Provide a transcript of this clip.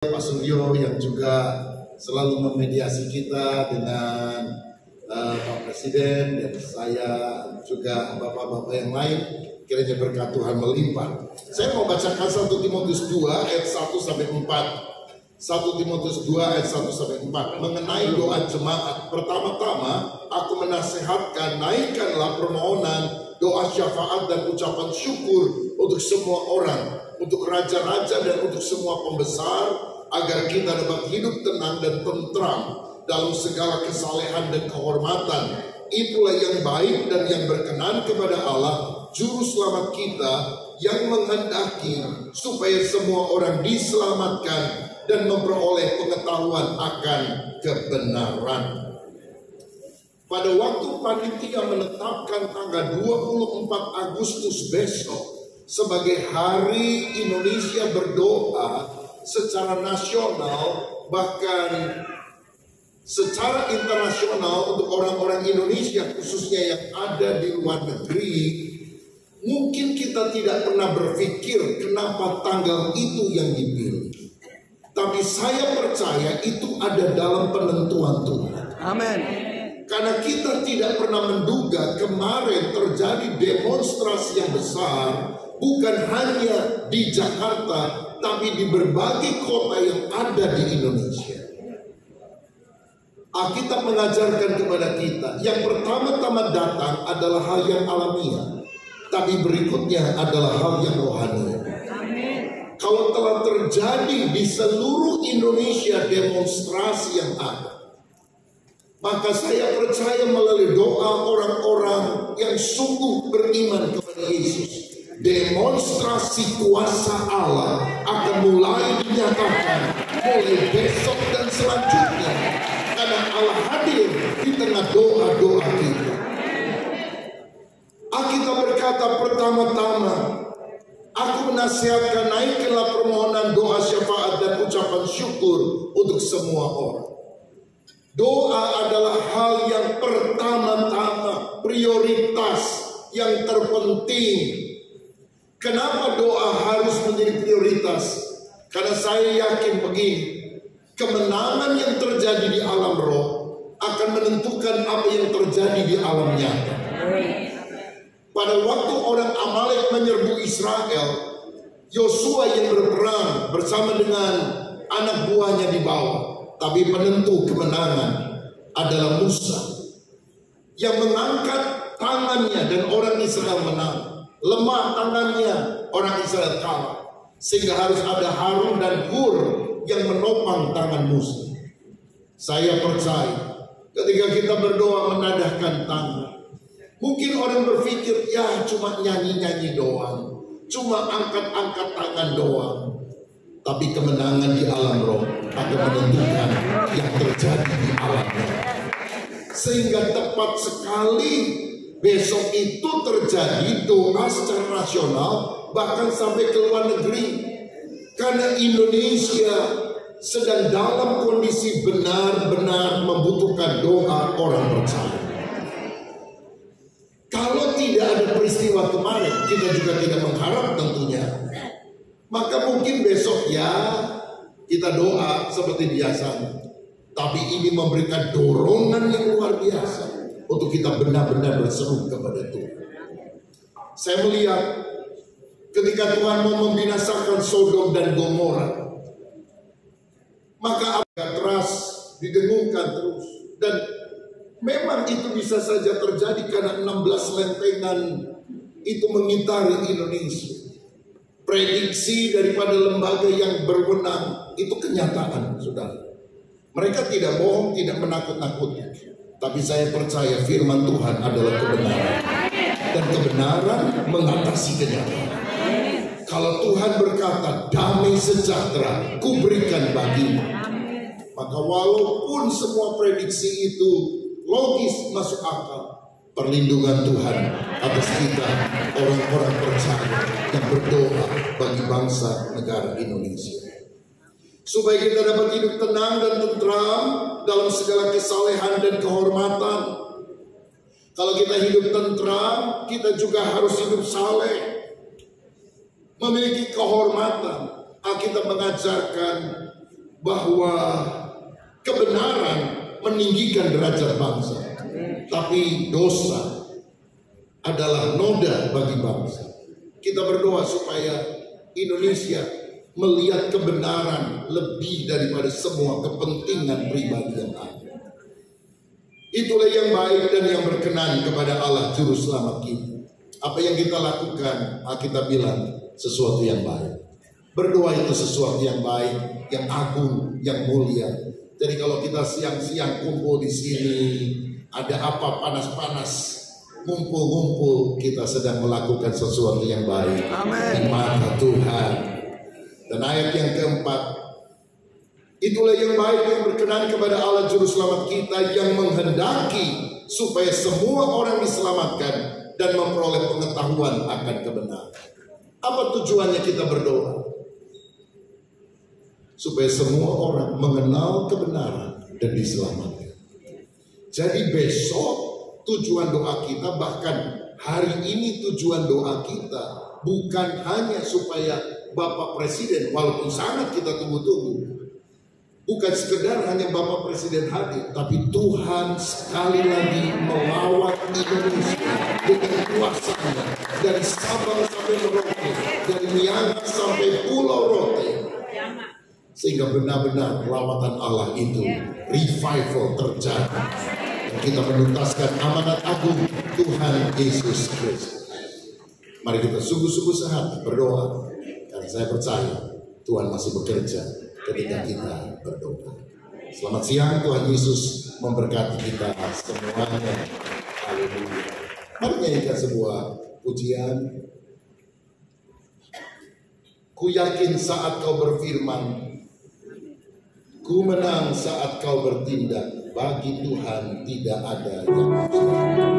Pak Suryo yang juga selalu memediasi kita dengan Pak Presiden dan saya juga bapak-bapak yang lain, kiranya berkat Tuhan melimpah. Saya mau bacakan 1 Timotius 2 ayat 1 sampai 4. 1 Timotius 2 ayat 1 sampai 4 mengenai doa jemaat. Pertama-tama aku menasihatkan, naikkanlah permohonan, doa syafaat dan ucapan syukur untuk semua orang, untuk raja-raja dan untuk semua pembesar, agar kita dapat hidup tenang dan tentram dalam segala kesalehan dan kehormatan. Itulah yang baik dan yang berkenan kepada Allah, Juru Selamat kita, yang menghendaki supaya semua orang diselamatkan dan memperoleh pengetahuan akan kebenaran. Pada waktu panitia menetapkan tanggal 24 Agustus besok sebagai Hari Indonesia Berdoa secara nasional, bahkan secara internasional untuk orang-orang Indonesia khususnya yang ada di luar negeri, mungkin kita tidak pernah berpikir kenapa tanggal itu yang dipilih. Tapi saya percaya itu ada dalam penentuan Tuhan. Amin. Karena kita tidak pernah menduga kemarin terjadi demonstrasi yang besar, bukan hanya di Jakarta, tapi di berbagai kota yang ada di Indonesia. Alkitab mengajarkan kepada kita, yang pertama-tama datang adalah hal yang alamiah, tapi berikutnya adalah hal yang rohani. Kalau telah terjadi di seluruh Indonesia demonstrasi yang ada, maka saya percaya melalui doa orang-orang yang sungguh beriman kepada Yesus, demonstrasi kuasa Allah akan mulai dinyatakan mulai besok dan selanjutnya, karena Allah hadir di tengah doa-doa kita. Alkitab berkata, pertama-tama aku menasihatkan, naikkanlah permohonan, doa syafaat dan ucapan syukur untuk semua orang. Doa adalah hal yang pertama-tama, prioritas yang terpenting. Kenapa doa harus menjadi prioritas? Karena saya yakin begini, kemenangan yang terjadi di alam roh akan menentukan apa yang terjadi di alam nyata. Pada waktu orang Amalek menyerbu Israel, Yosua yang berperang bersama dengan anak buahnya di bawah, tapi penentu kemenangan adalah Musa yang mengangkat tangannya dan orang Israel menang. Lemah tangannya, orang Israel kalah, sehingga harus ada Harun dan Hur yang menopang tangan Musa. Saya percaya ketika kita berdoa menadahkan tangan, mungkin orang berpikir ya cuma nyanyi-nyanyi doang, cuma angkat-angkat tangan doang. Tapi kemenangan di alam roh akan menentukan yang terjadi di alam roh. Sehingga tepat sekali besok itu terjadi doa secara nasional, bahkan sampai ke luar negeri. Karena Indonesia sedang dalam kondisi benar-benar membutuhkan doa orang percaya. Kalau tidak ada peristiwa kemarin, kita juga tidak mengharap tentunya, maka mungkin besok ya kita doa seperti biasa. Tapi ini memberikan dorongan yang luar biasa untuk kita benar-benar berseru kepada Tuhan. Saya melihat ketika Tuhan mau membinasakan Sodom dan Gomora, maka agak keras didengungkan terus. Dan memang itu bisa saja terjadi karena 16 lentengan itu mengitari Indonesia. Prediksi daripada lembaga yang berwenang itu kenyataan, saudara. Mereka tidak bohong, tidak menakut-nakuti. Tapi saya percaya firman Tuhan adalah kebenaran. Dan kebenaran mengatasi kenyataan. Kalau Tuhan berkata, damai sejahtera kuberikan bagimu, maka walaupun semua prediksi itu logis masuk akal, perlindungan Tuhan atas kita, orang-orang percaya yang berdoa bagi bangsa negara Indonesia. Supaya kita dapat hidup tenang dan tentram dalam segala kesalehan dan kehormatan. Kalau kita hidup tentram, kita juga harus hidup saleh, memiliki kehormatan. Alkitab mengajarkan bahwa kebenaran meninggikan derajat bangsa, tapi dosa adalah noda bagi bangsa. Kita berdoa supaya Indonesia melihat kebenaran lebih daripada semua kepentingan pribadi yang ada. Itulah yang baik dan yang berkenan kepada Allah Juru Selamat kita. Apa yang kita lakukan, kita bilang sesuatu yang baik. Berdoa itu sesuatu yang baik, yang agung, yang mulia. Jadi kalau kita siang-siang kumpul di sini, ada apa panas-panas, ngumpul-ngumpul, kita sedang melakukan sesuatu yang baik. Amin. Di mata Tuhan. Dan ayat yang keempat, itulah yang baik yang berkenan kepada Allah Juru Selamat kita, yang menghendaki supaya semua orang diselamatkan dan memperoleh pengetahuan akan kebenaran. Apa tujuannya kita berdoa? Supaya semua orang mengenal kebenaran dan diselamatkan. Jadi besok tujuan doa kita, bahkan hari ini tujuan doa kita bukan hanya supaya Bapak Presiden, walaupun sangat kita tunggu-tunggu, bukan sekedar hanya Bapak Presiden hadir, tapi Tuhan sekali lagi melawat Indonesia dengan kuasanya, dari Sabang sampai Merauke, dari Miangas sampai Pulau Rote, sehingga benar-benar lawatan Allah itu revival terjadi. Dan kita menuntaskan amanat agung Tuhan Yesus Kristus. Mari kita sungguh-sungguh sehati berdoa, karena saya percaya Tuhan masih bekerja ketika kita berdoa. Selamat siang, Tuhan Yesus memberkati kita semuanya. Haleluya. Mari nyanyikan sebuah pujian. Ku yakin saat kau berfirman, ku menang saat kau bertindak, bagi Tuhan tidak ada yang mustahil.